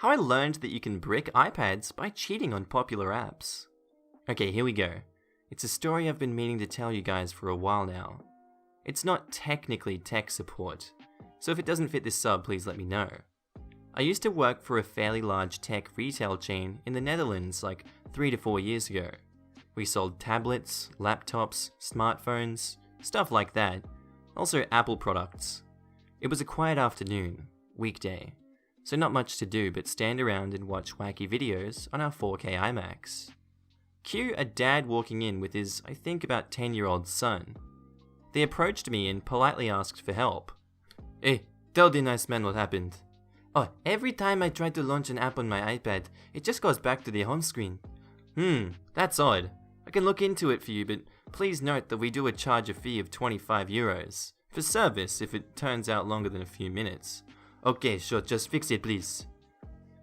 How I learned that you can brick iPads by cheating on popular apps. Okay, here we go. It's a story I've been meaning to tell you guys for a while now. It's not technically tech support, so if it doesn't fit this sub, please let me know. I used to work for a fairly large tech retail chain in the Netherlands like 3 to 4 years ago. We sold tablets, laptops, smartphones, stuff like that, also Apple products. It was a quiet afternoon, weekday, so not much to do but stand around and watch wacky videos on our 4K IMAX. Cue a dad walking in with his, I think about 10-year-old son. They approached me and politely asked for help. Hey, tell the nice man what happened. Oh, every time I try to launch an app on my iPad, it just goes back to the home screen. That's odd. I can look into it for you, but please note that we do charge a fee of €25 for service if it turns out longer than a few minutes. Okay, sure, just fix it please.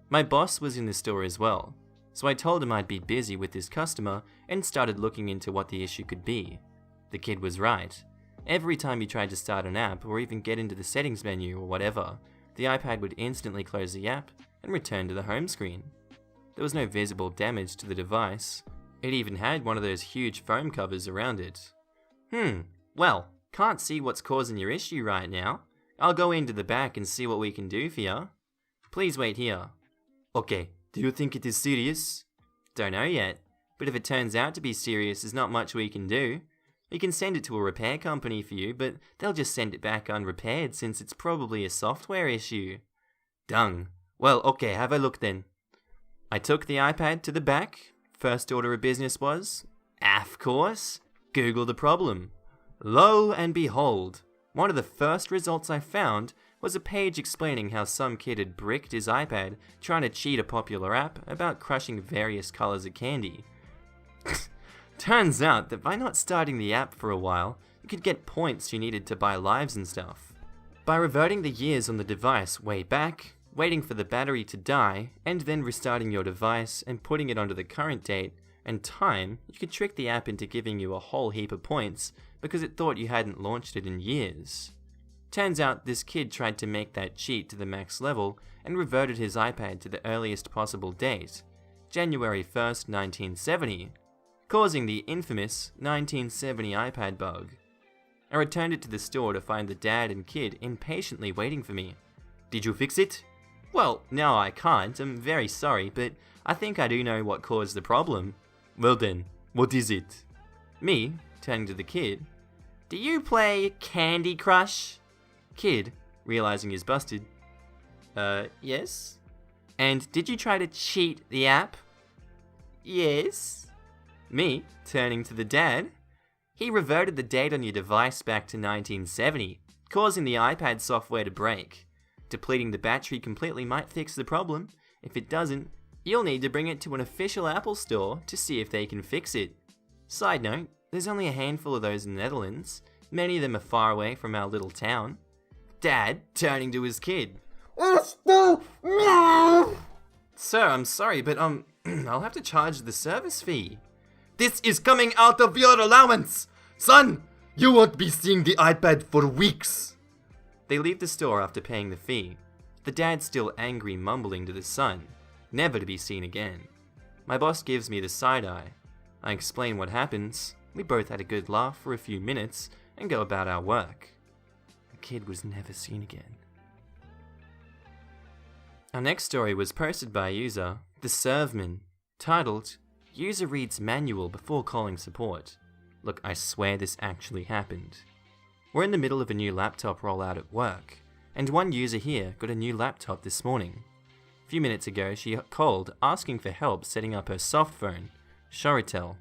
My boss was in the store as well, so I told him I'd be busy with this customer and started looking into what the issue could be. The kid was right. Every time he tried to start an app or even get into the settings menu or whatever, the iPad would instantly close the app and return to the home screen. There was no visible damage to the device. It even had one of those huge foam covers around it. Well, can't see what's causing your issue right now. I'll go into the back and see what we can do for you. Please wait here. Okay, do you think it is serious? Don't know yet, but if it turns out to be serious, there's not much we can do. We can send it to a repair company for you, but they'll just send it back unrepaired since it's probably a software issue. Dung. Well, okay, have a look then. I took the iPad to the back. First order of business was, of course, Google the problem. Lo and behold, one of the first results I found was a page explaining how some kid had bricked his iPad trying to cheat a popular app about crushing various colors of candy. Turns out that by not starting the app for a while, you could get points you needed to buy lives and stuff. By reverting the years on the device way back, waiting for the battery to die, and then restarting your device and putting it onto the current date and time, you could trick the app into giving you a whole heap of points because it thought you hadn't launched it in years. Turns out this kid tried to make that cheat to the max level and reverted his iPad to the earliest possible date, January 1st, 1970, causing the infamous 1970 iPad bug. I returned it to the store to find the dad and kid impatiently waiting for me. Did you fix it? Well, no I can't, I'm very sorry, but I think I do know what caused the problem. Well then, what is it? Me, turning to the kid. Do you play Candy Crush? Kid, realizing he's busted. Yes? And did you try to cheat the app? Yes. Me, turning to the dad. He reverted the date on your device back to 1970, causing the iPad software to break. Depleting the battery completely might fix the problem. If it doesn't, you'll need to bring it to an official Apple store to see if they can fix it. Side note, there's only a handful of those in the Netherlands. Many of them are far away from our little town. Dad, turning to his kid. Sir, I'm sorry, but I'll have to charge the service fee. This is coming out of your allowance! Son, you won't be seeing the iPad for weeks! They leave the store after paying the fee. The dad still angry, mumbling to the son, never to be seen again. My boss gives me the side eye. I explain what happens. We both had a good laugh for a few minutes and go about our work. The kid was never seen again. Our next story was posted by a user, The Serveman, titled, User reads manual before calling support. Look, I swear this actually happened. We're in the middle of a new laptop rollout at work, and one user here got a new laptop this morning. A few minutes ago, she called asking for help setting up her soft phone, Shoritel.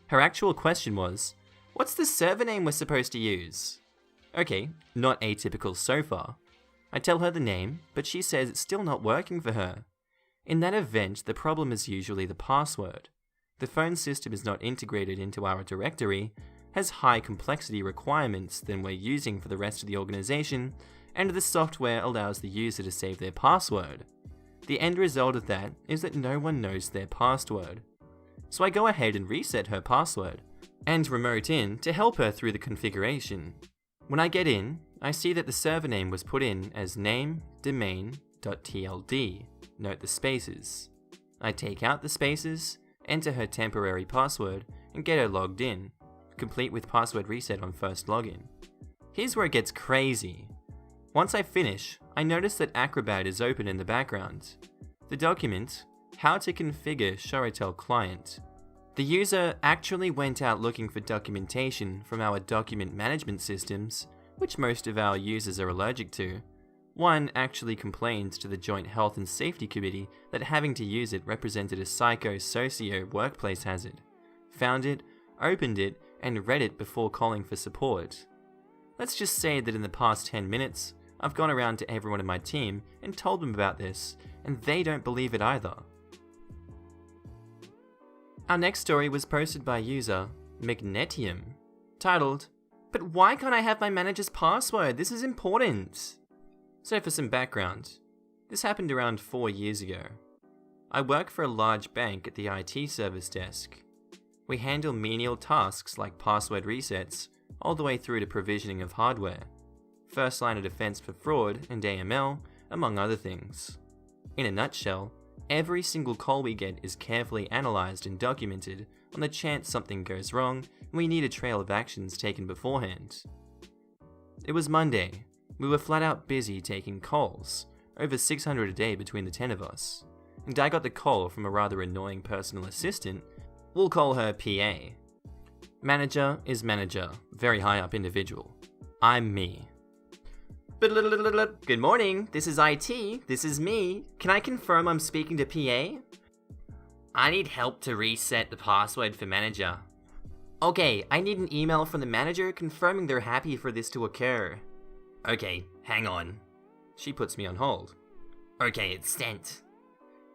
Her actual question was, what's the server name we're supposed to use? Okay, not atypical so far. I tell her the name, but she says it's still not working for her. In that event, the problem is usually the password. The phone system is not integrated into our directory, has high complexity requirements than we're using for the rest of the organization, and the software allows the user to save their password. The end result of that is that no one knows their password. So I go ahead and reset her password, and remote in to help her through the configuration. When I get in, I see that the server name was put in as name, domain, password.tld, note the spaces. I take out the spaces, enter her temporary password, and get her logged in, complete with password reset on first login. Here's where it gets crazy. Once I finish, I notice that Acrobat is open in the background. The document, How to Configure Shoretel Client. The user actually went out looking for documentation from our document management systems, which most of our users are allergic to. One actually complained to the Joint Health and Safety Committee that having to use it represented a psycho-socio workplace hazard. Found it, opened it, and read it before calling for support. Let's just say that in the past 10 minutes, I've gone around to everyone in my team and told them about this, and they don't believe it either. Our next story was posted by user Magnetium, titled, "But why can't I have my manager's password? This is important." So for some background, this happened around 4 years ago. I work for a large bank at the IT service desk. We handle menial tasks like password resets, all the way through to provisioning of hardware, first line of defense for fraud and AML, among other things. In a nutshell, every single call we get is carefully analysed and documented on the chance something goes wrong and we need a trail of actions taken beforehand. It was Monday. We were flat out busy taking calls, over 600 a day between the 10 of us, and I got the call from a rather annoying personal assistant. We'll call her PA. Manager is manager, very high up individual. I'm me. Good morning, this is IT, this is me. Can I confirm I'm speaking to PA? I need help to reset the password for manager. Okay, I need an email from the manager confirming they're happy for this to occur. Okay, hang on. She puts me on hold. Okay, it's sent.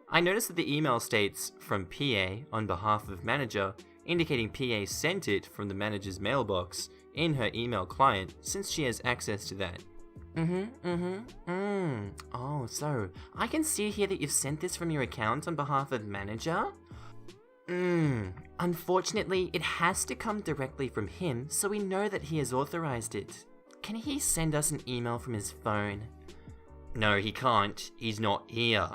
I notice that the email states, from PA on behalf of manager, indicating PA sent it from the manager's mailbox in her email client since she has access to that. Oh, so I can see here that you've sent this from your account on behalf of manager? Unfortunately, it has to come directly from him, so we know that he has authorized it. Can he send us an email from his phone? No, he can't. He's not here.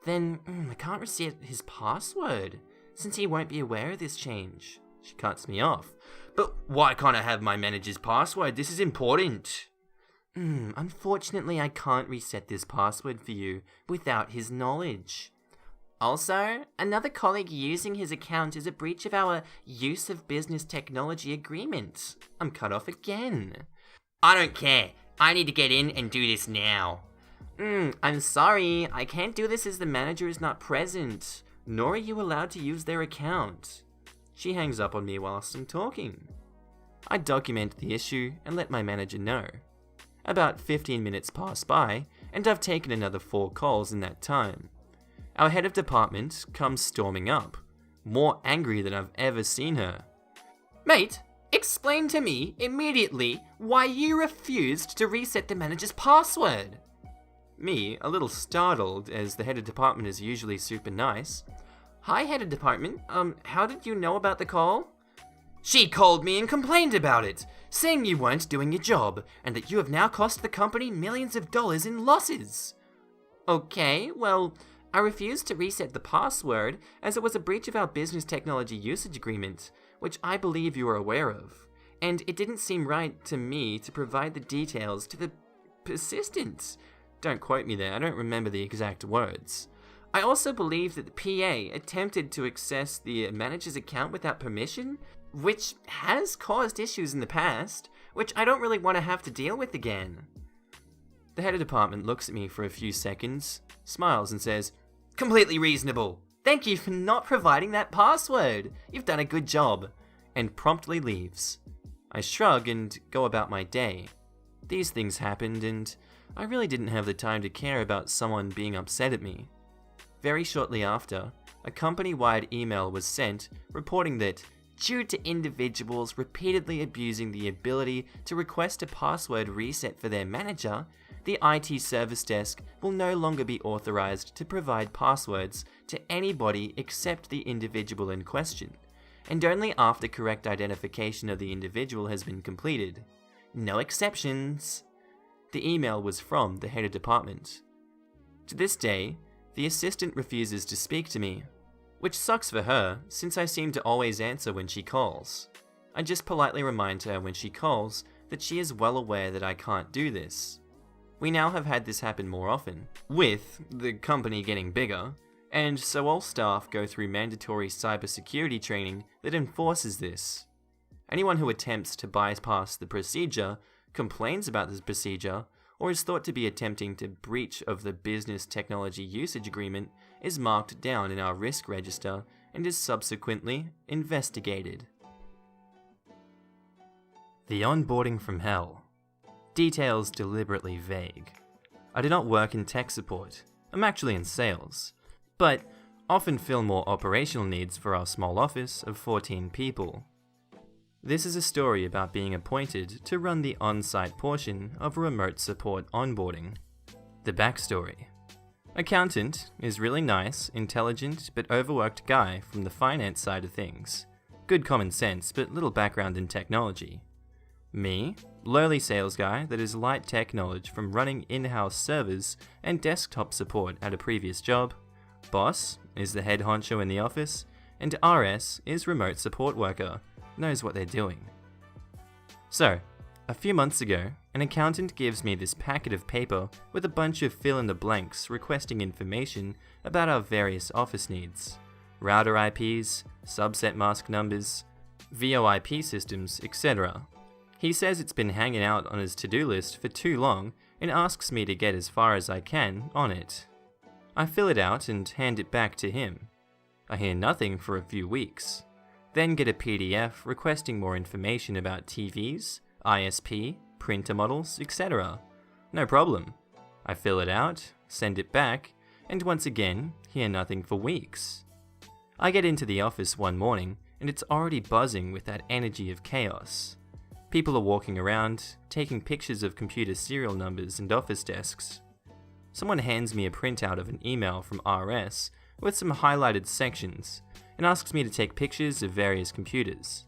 Then, I can't reset his password, since he won't be aware of this change. She cuts me off. But why can't I have my manager's password? This is important. Unfortunately, I can't reset this password for you without his knowledge. Also, another colleague using his account is a breach of our use of business technology agreement. I'm cut off again. I don't care. I need to get in and do this now. I'm sorry. I can't do this as the manager is not present, nor are you allowed to use their account. She hangs up on me whilst I'm talking. I document the issue and let my manager know. About 15 minutes pass by, and I've taken another 4 calls in that time. Our head of department comes storming up, more angry than I've ever seen her. Mate, explain to me immediately why you refused to reset the manager's password. Me, a little startled, as the head of department is usually super nice. Hi, head of department. How did you know about the call? She called me and complained about it, saying you weren't doing your job, and that you have now cost the company millions of dollars in losses. Okay, well, I refused to reset the password as it was a breach of our business technology usage agreement, which I believe you are aware of, and it didn't seem right to me to provide the details to the persistent. Don't quote me there, I don't remember the exact words. I also believe that the PA attempted to access the manager's account without permission, which has caused issues in the past, which I don't really want to have to deal with again. The head of department looks at me for a few seconds, smiles and says, "Completely reasonable. Thank you for not providing that password. You've done a good job," and promptly leaves. I shrug and go about my day. These things happened and I really didn't have the time to care about someone being upset at me. Very shortly after, a company-wide email was sent reporting that, due to individuals repeatedly abusing the ability to request a password reset for their manager, the IT service desk will no longer be authorized to provide passwords to anybody except the individual in question, and only after correct identification of the individual has been completed. No exceptions. The email was from the head of department. To this day, the assistant refuses to speak to me, which sucks for her since I seem to always answer when she calls. I just politely remind her when she calls that she is well aware that I can't do this. We now have had this happen more often, with the company getting bigger, and so all staff go through mandatory cybersecurity training that enforces this. Anyone who attempts to bypass the procedure, complains about this procedure, or is thought to be attempting to breach of the Business Technology Usage Agreement is marked down in our risk register and is subsequently investigated. The onboarding from hell. Details deliberately vague. I do not work in tech support. I'm actually in sales, but often fill more operational needs for our small office of 14 people. This is a story about being appointed to run the on-site portion of remote support onboarding. The backstory. Accountant is really nice, intelligent, but overworked guy from the finance side of things. Good common sense, but little background in technology. Me, lowly sales guy that is light tech knowledge from running in-house servers and desktop support at a previous job. Boss is the head honcho in the office, and RS is remote support worker, knows what they're doing. So, a few months ago, an accountant gives me this packet of paper with a bunch of fill-in-the-blanks requesting information about our various office needs. Router IPs, subset mask numbers, VoIP systems, etc. He says it's been hanging out on his to-do list for too long and asks me to get as far as I can on it. I fill it out and hand it back to him. I hear nothing for a few weeks. Then get a PDF requesting more information about TVs, ISP, printer models, etc. No problem. I fill it out, send it back, and once again, hear nothing for weeks. I get into the office one morning and it's already buzzing with that energy of chaos. People are walking around, taking pictures of computer serial numbers and office desks. Someone hands me a printout of an email from RS with some highlighted sections and asks me to take pictures of various computers.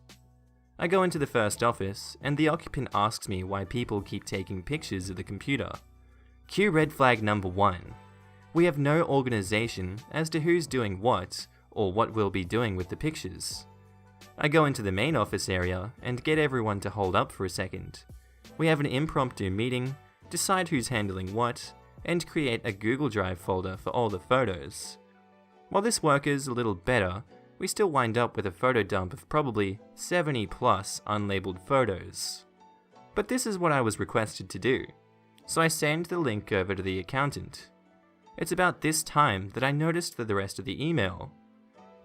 I go into the first office and the occupant asks me why people keep taking pictures of the computer. Cue red flag number 1. We have no organization as to who's doing what or what we'll be doing with the pictures. I go into the main office area and get everyone to hold up for a second. We have an impromptu meeting, decide who's handling what, and create a Google Drive folder for all the photos. While this work is a little better, we still wind up with a photo dump of probably 70 plus unlabeled photos. But this is what I was requested to do, so I send the link over to the accountant. It's about this time that I noticed the rest of the email.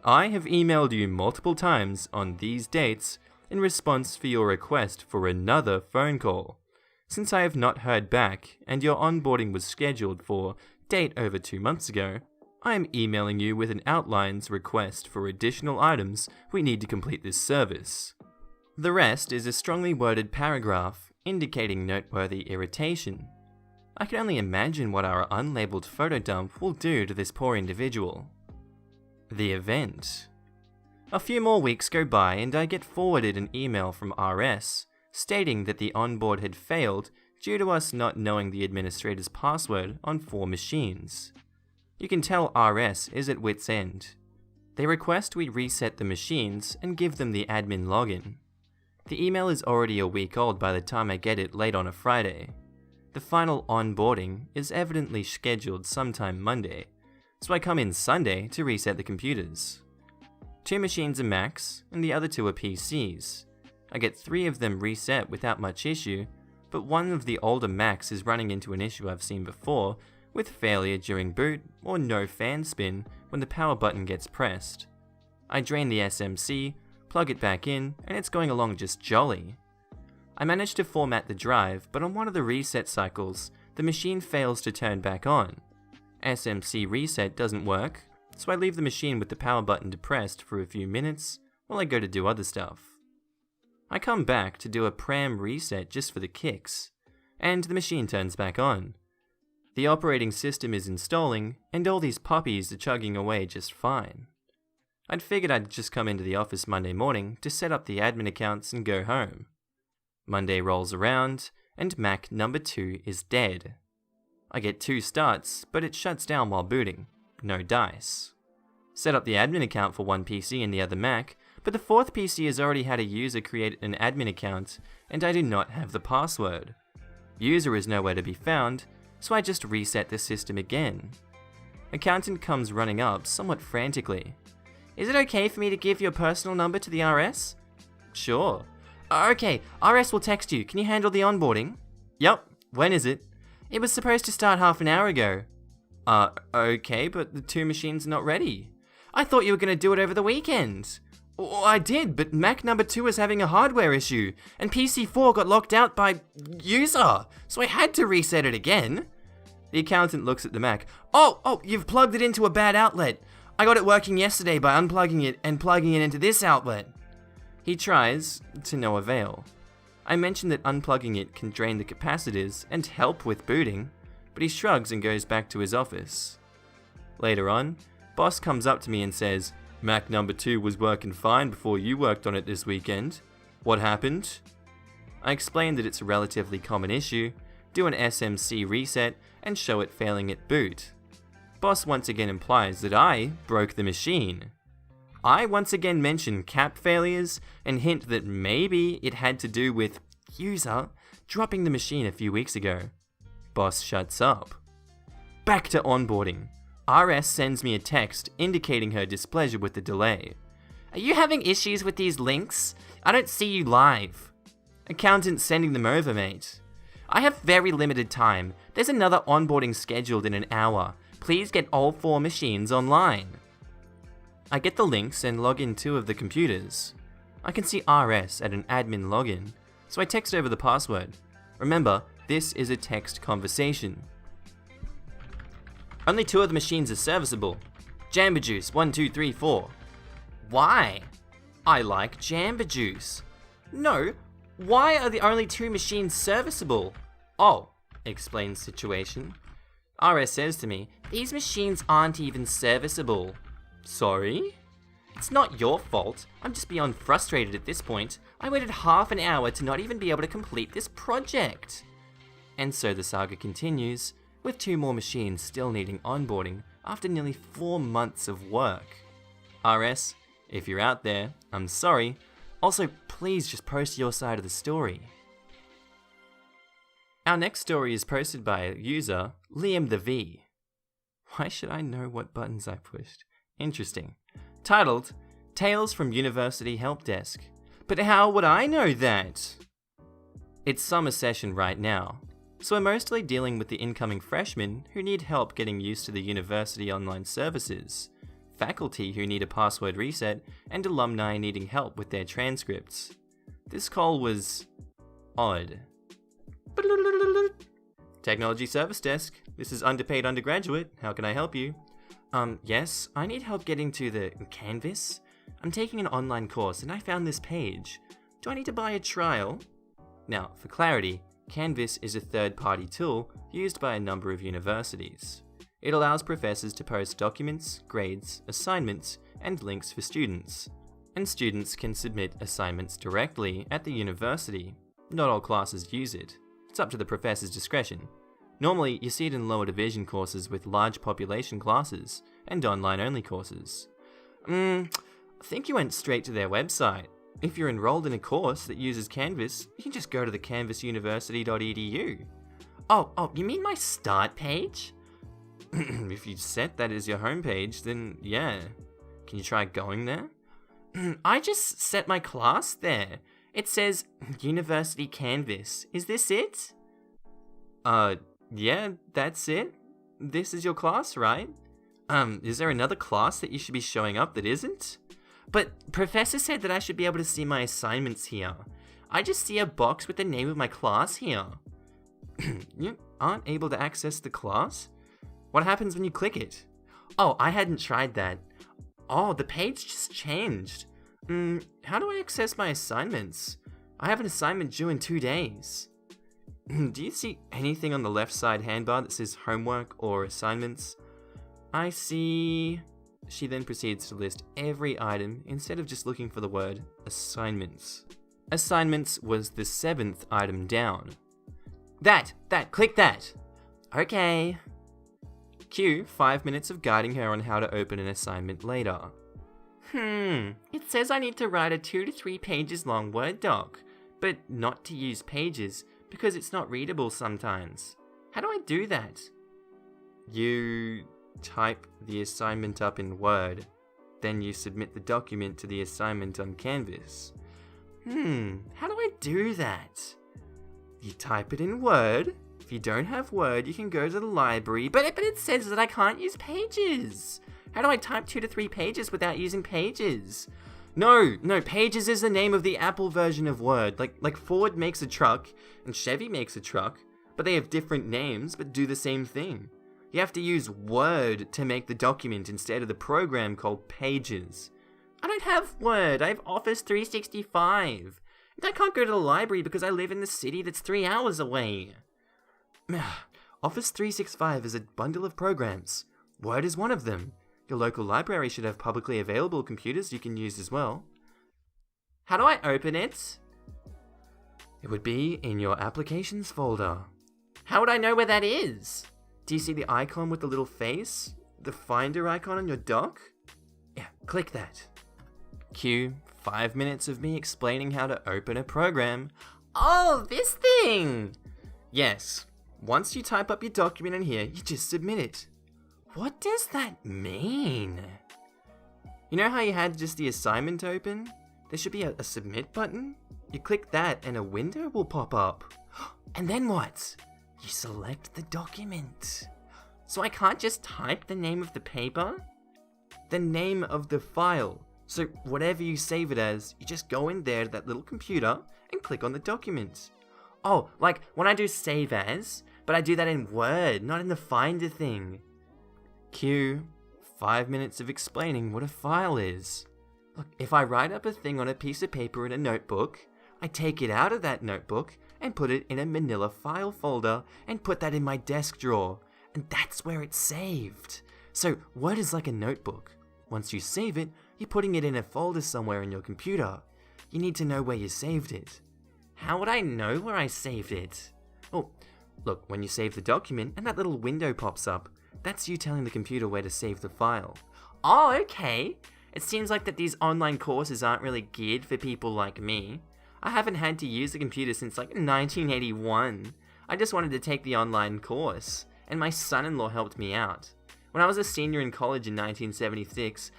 I have emailed you multiple times on these dates in response for your request for another phone call. Since I have not heard back and your onboarding was scheduled for date over 2 months ago, I am emailing you with an outlines request for additional items we need to complete this service. The rest is a strongly worded paragraph indicating noteworthy irritation. I can only imagine what our unlabeled photo dump will do to this poor individual. The event. A few more weeks go by and I get forwarded an email from RS stating that the onboard had failed due to us not knowing the administrator's password on 4 machines. You can tell RS is at wit's end. They request we reset the machines and give them the admin login. The email is already a week old by the time I get it late on a Friday. The final onboarding is evidently scheduled sometime Monday, so I come in Sunday to reset the computers. 2 machines are Macs, and the other 2 are PCs. I get 3 of them reset without much issue, but one of the older Macs is running into an issue I've seen before, with failure during boot or no fan spin when the power button gets pressed. I drain the SMC, plug it back in, and it's going along just jolly. I manage to format the drive, but on one of the reset cycles, the machine fails to turn back on. SMC reset doesn't work, so I leave the machine with the power button depressed for a few minutes while I go to do other stuff. I come back to do a pram reset just for the kicks, and the machine turns back on. The operating system is installing, and all these puppies are chugging away just fine. I'd figured I'd just come into the office Monday morning to set up the admin accounts and go home. Monday rolls around, and Mac number 2 is dead. I get 2 starts, but it shuts down while booting. No dice. Set up the admin account for one PC and the other Mac, but the 4th PC has already had a user create an admin account, and I do not have the password. User is nowhere to be found, so I just reset the system again. Accountant comes running up somewhat frantically. Is it okay for me to give your personal number to the RS? Sure. Okay, RS will text you. Can you handle the onboarding? Yup. When is it? It was supposed to start half an hour ago. Okay, but the 2 machines are not ready. I thought you were going to do it over the weekend. I did, but Mac number 2 is having a hardware issue, and PC 4 got locked out by user, so I had to reset it again. The accountant looks at the Mac. Oh, you've plugged it into a bad outlet. I got it working yesterday by unplugging it and plugging it into this outlet. He tries, to no avail. I mention that unplugging it can drain the capacitors and help with booting, but he shrugs and goes back to his office. Later on, boss comes up to me and says, Mac number 2 was working fine before you worked on it this weekend. What happened? I explain that it's a relatively common issue, do an SMC reset, and show it failing at boot. Boss once again implies that I broke the machine. I once again mention cap failures and hint that maybe it had to do with user dropping the machine a few weeks ago. Boss shuts up. Back to onboarding. RS sends me a text indicating her displeasure with the delay. Are you having issues with these links? I don't see you live. Accountant sending them over, mate. I have very limited time. There's another onboarding scheduled in an hour. Please get all 4 machines online. I get the links and log in 2 of the computers. I can see RS at an admin login, so I text over the password. Remember, this is a text conversation. Only 2 of the machines are serviceable. Jamba Juice 1, 2, 3, 4. Why? I like Jamba Juice. No, why are the only 2 machines serviceable? Oh, explains situation. RS says to me, these machines aren't even serviceable. Sorry? It's not your fault. I'm just beyond frustrated at this point. I waited half an hour to not even be able to complete this project. And so the saga continues, with 2 more machines still needing onboarding after nearly 4 months of work. RS, if you're out there, I'm sorry. Also, please just post your side of the story. Our next story is posted by user Liam the V. Why should I know what buttons I pushed? Interesting. Titled, Tales from University Help Desk. But how would I know that? It's summer session right now, so we're mostly dealing with the incoming freshmen who need help getting used to the university online services, faculty who need a password reset, and alumni needing help with their transcripts. This call was odd. Technology Service Desk. This is underpaid undergraduate. How can I help you? Yes, I need help getting to the Canvas. I'm taking an online course and I found this page. Do I need to buy a trial? Now, for clarity, Canvas is a third-party tool used by a number of universities. It allows professors to post documents, grades, assignments, and links for students. And students can submit assignments directly at the university. Not all classes use it. It's up to the professor's discretion. Normally, you see it in lower division courses with large population classes, and online-only courses. I think you went straight to their website. If you're enrolled in a course that uses Canvas, you can just go to the canvasuniversity.edu. Oh, you mean my start page? If you set that as your homepage, then yeah. Can you try going there? I just set my class there. It says University Canvas. Is this it? Yeah, that's it. This is your class, right? Is there another class that you should be showing up that isn't? But Professor said that I should be able to see my assignments here. I just see a box with the name of my class here. You aren't able to access the class? What happens when you click it? Oh, I hadn't tried that. Oh, the page just changed. How do I access my assignments? I have an assignment due in 2 days. Do you see anything on the left side handbar that says homework or assignments? I see... She then proceeds to list every item instead of just looking for the word assignments. Assignments was the 7th item down. That, click that. Okay. Cue 5 minutes of guiding her on how to open an assignment later. It says I need to write a 2 to 3 pages long Word doc, but not to use Pages because it's not readable sometimes. How do I do that? You type the assignment up in Word, then you submit the document to the assignment on Canvas. How do I do that? You type it in Word. If you don't have Word, you can go to the library, but it says that I can't use Pages. How do I type 2 to 3 pages without using Pages? No, Pages is the name of the Apple version of Word. Like Ford makes a truck and Chevy makes a truck, but they have different names but do the same thing. You have to use Word to make the document instead of the program called Pages. I don't have Word, I have Office 365. And I can't go to the library because I live in the city that's 3 hours away. Office 365 is a bundle of programs. Word is one of them. Your local library should have publicly available computers you can use as well. How do I open it? It would be in your applications folder. How would I know where that is? Do you see the icon with the little face? The Finder icon on your dock? Yeah, click that. Cue 5 minutes of me explaining how to open a program. Oh, this thing! Yes, once you type up your document in here, you just submit it. What does that mean? You know how you had just the assignment open? There should be a submit button. You click that and a window will pop up. And then what? You select the document. So I can't just type the name of the paper? The name of the file. So whatever you save it as, you just go in there to that little computer and click on the document. Oh, like when I do save as, but I do that in Word, not in the Finder thing. Cue 5 minutes of explaining what a file is. Look, if I write up a thing on a piece of paper in a notebook, I take it out of that notebook and put it in a manila file folder and put that in my desk drawer, and that's where it's saved. So Word is like a notebook. Once you save it, you're putting it in a folder somewhere in your computer. You need to know where you saved it. How would I know where I saved it? Oh, look, when you save the document and that little window pops up, that's you telling the computer where to save the file. Oh, okay. It seems like that these online courses aren't really geared for people like me. I haven't had to use a computer since like 1981. I just wanted to take the online course, and my son-in-law helped me out. When I was a senior in college in 1976,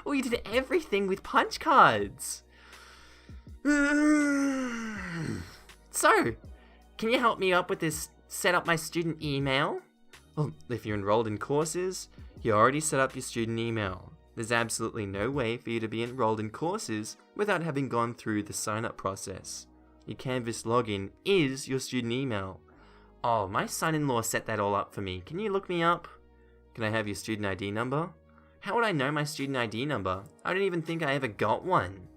we did everything with punch cards. So, can you help me up with this, set up my student email? Well, if you're enrolled in courses, you already set up your student email. There's absolutely no way for you to be enrolled in courses without having gone through the sign-up process. Your Canvas login is your student email. Oh, my son-in-law set that all up for me. Can you look me up? Can I have your student ID number? How would I know my student ID number? I don't even think I ever got one.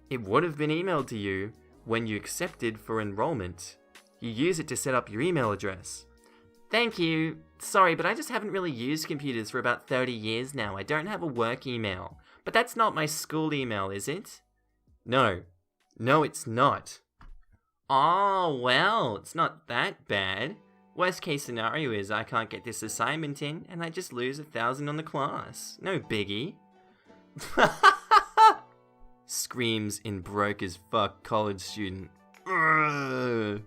It would have been emailed to you when you accepted for enrollment. You use it to set up your email address. Thank you. Sorry, but I just haven't really used computers for about 30 years now. I don't have a work email. But that's not my school email, is it? No. No, it's not. Oh, well, it's not that bad. Worst case scenario is I can't get this assignment in and I just lose 1,000 on the class. No biggie. Screams in broke as fuck college student. Urgh.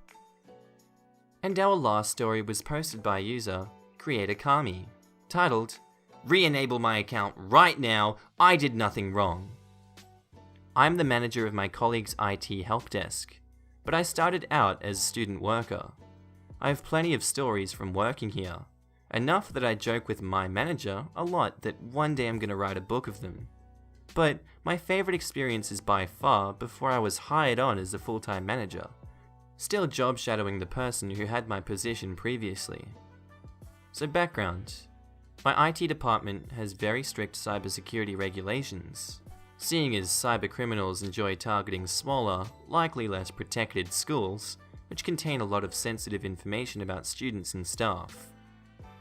And our last story was posted by user Creator Kami, titled, "ReEnable My Account right now, I did nothing wrong." I'm the manager of my colleague's IT help desk, but I started out as a student worker. I have plenty of stories from working here, enough that I joke with my manager a lot that one day I'm gonna write a book of them. But my favorite experience is by far before I was hired on as a full-time manager, still job shadowing the person who had my position previously. So background, my IT department has very strict cybersecurity regulations, seeing as cyber criminals enjoy targeting smaller, likely less protected schools, which contain a lot of sensitive information about students and staff.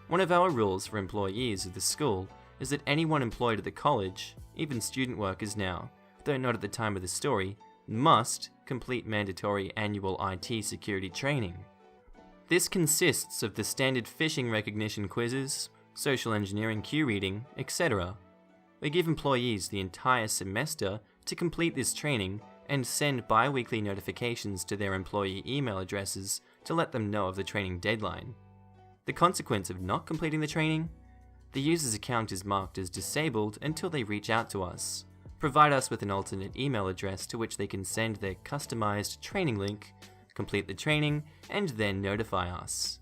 One of our rules for employees of the school is that anyone employed at the college, even student workers now, though not at the time of the story, must complete mandatory annual IT security training. This consists of the standard phishing recognition quizzes, social engineering Q reading, etc. We give employees the entire semester to complete this training and send bi-weekly notifications to their employee email addresses to let them know of the training deadline. The consequence of not completing the training? The user's account is marked as disabled until they reach out to us, provide us with an alternate email address to which they can send their customized training link, complete the training, and then notify us.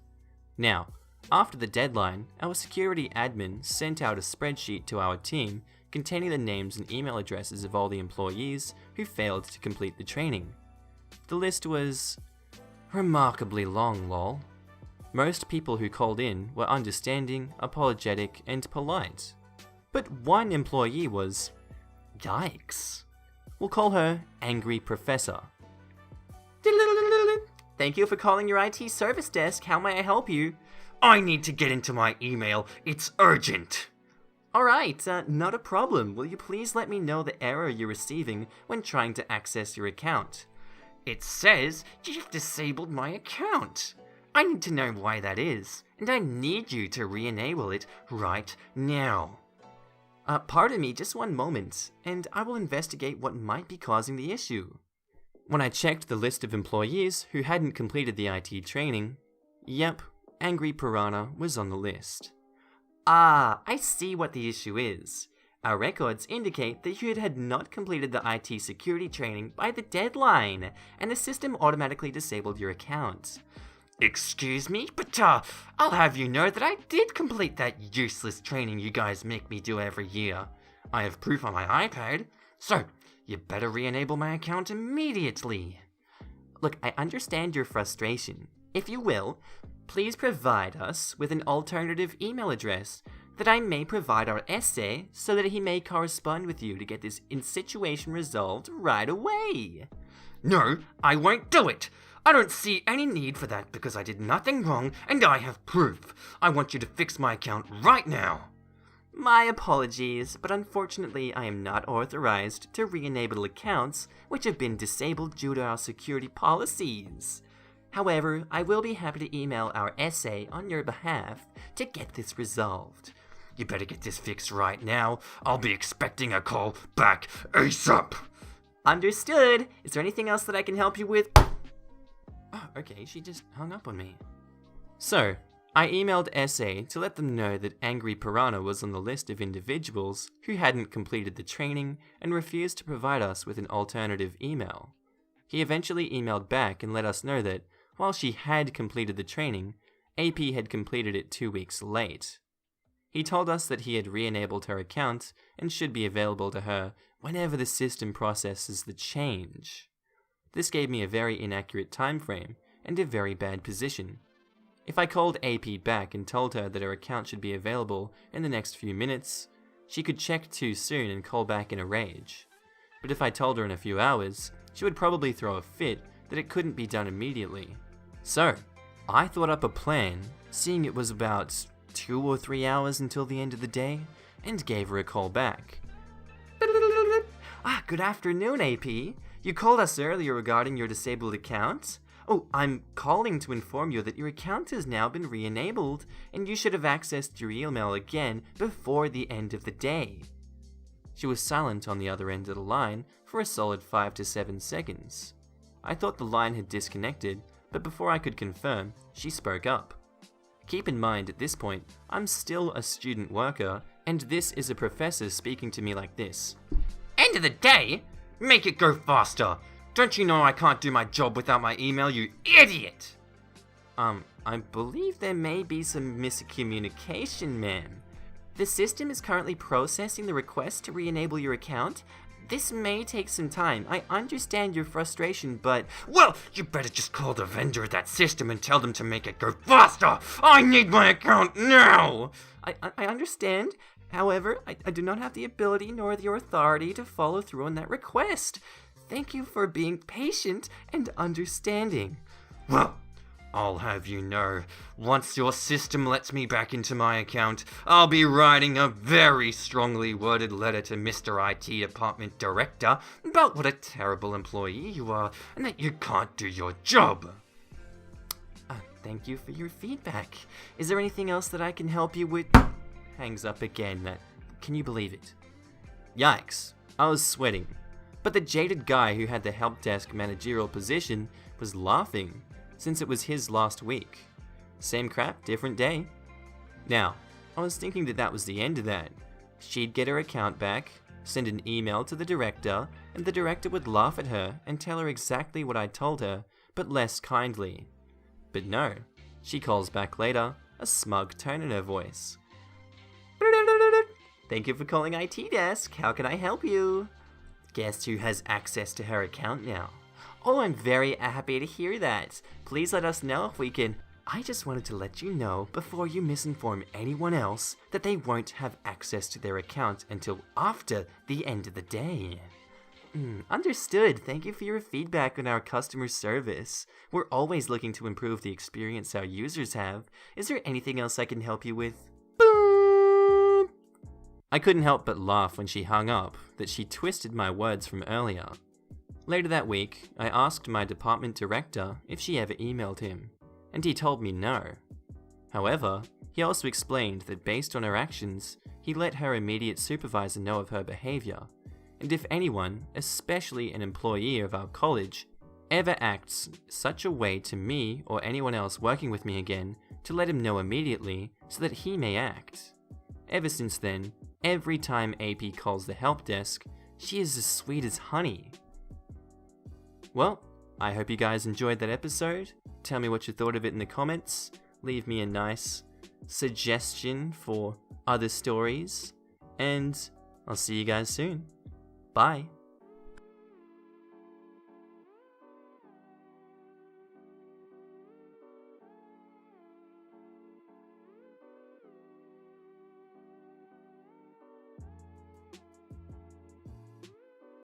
Now, after the deadline, our security admin sent out a spreadsheet to our team containing the names and email addresses of all the employees who failed to complete the training. The list was remarkably long, lol. Most people who called in were understanding, apologetic, and polite. But one employee was, yikes. We'll call her Angry Professor. Thank you for calling your IT service desk. How may I help you? I need to get into my email. It's urgent. Alright, not a problem. Will you please let me know the error you're receiving when trying to access your account? It says you've disabled my account. I need to know why that is, and I need you to re-enable it right now. Pardon me, just one moment, and I will investigate what might be causing the issue. When I checked the list of employees who hadn't completed the IT training, yep, Angry Piranha was on the list. Ah, I see what the issue is. Our records indicate that you had not completed the IT security training by the deadline, and the system automatically disabled your account. Excuse me, but I'll have you know that I did complete that useless training you guys make me do every year. I have proof on my iPad, so you better re-enable my account immediately. Look, I understand your frustration. If you will, please provide us with an alternative email address that I may provide our essay so that he may correspond with you to get this situation resolved right away. No, I won't do it. I don't see any need for that because I did nothing wrong and I have proof. I want you to fix my account right now. My apologies, but unfortunately I am not authorized to re-enable accounts which have been disabled due to our security policies. However, I will be happy to email our essay on your behalf to get this resolved. You better get this fixed right now. I'll be expecting a call back ASAP. Understood. Is there anything else that I can help you with? Oh, okay, she just hung up on me. So, I emailed SA to let them know that Angry Piranha was on the list of individuals who hadn't completed the training and refused to provide us with an alternative email. He eventually emailed back and let us know that, while she had completed the training, AP had completed it 2 weeks late. He told us that he had re-enabled her account and should be available to her whenever the system processes the change. This gave me a very inaccurate time frame and a very bad position. If I called AP back and told her that her account should be available in the next few minutes, she could check too soon and call back in a rage. But if I told her in a few hours, she would probably throw a fit that it couldn't be done immediately. So, I thought up a plan, seeing it was about 2 or 3 hours until the end of the day, and gave her a call back. Good afternoon, AP. You called us earlier regarding your disabled account. Oh, I'm calling to inform you that your account has now been re-enabled, and you should have accessed your email again before the end of the day. She was silent on the other end of the line for a solid 5 to 7 seconds. I thought the line had disconnected, but before I could confirm, she spoke up. Keep in mind, at this point, I'm still a student worker, and this is a professor speaking to me like this. End of the day? Make it go faster. Don't you know I can't do my job without my email, you idiot? I believe there may be some miscommunication, ma'am. The system is currently processing the request to re-enable your account. This may take some time. I understand your frustration, but... Well, you better just call the vendor of that system and tell them to make it go faster! I need my account now! I understand. However, I do not have the ability nor the authority to follow through on that request. Thank you for being patient and understanding. Well, I'll have you know, once your system lets me back into my account, I'll be writing a very strongly worded letter to Mr. IT Department Director about what a terrible employee you are and that you can't do your job. Thank you for your feedback. Is there anything else that I can help you with? Hangs up again. Can you believe it? Yikes. I was sweating. But the jaded guy who had the help desk managerial position was laughing, since it was his last week. Same crap, different day. Now, I was thinking that was the end of that. She'd get her account back, send an email to the director, and the director would laugh at her and tell her exactly what I told her, but less kindly. But no, she calls back later, a smug tone in her voice. Thank you for calling IT desk. How can I help you? Guess who has access to her account now? Oh, I'm very happy to hear that. Please let us know if we can... I just wanted to let you know before you misinform anyone else that they won't have access to their account until after the end of the day. Understood. Thank you for your feedback on our customer service. We're always looking to improve the experience our users have. Is there anything else I can help you with? Boom! I couldn't help but laugh when she hung up that she twisted my words from earlier. Later that week, I asked my department director if she ever emailed him, and he told me no. However, he also explained that based on her actions, he let her immediate supervisor know of her behavior, and if anyone, especially an employee of our college, ever acts such a way to me or anyone else working with me again, to let him know immediately so that he may act. Ever since then, every time AP calls the help desk, she is as sweet as honey. Well, I hope you guys enjoyed that episode. Tell me what you thought of it in the comments. Leave me a nice suggestion for other stories. And I'll see you guys soon. Bye.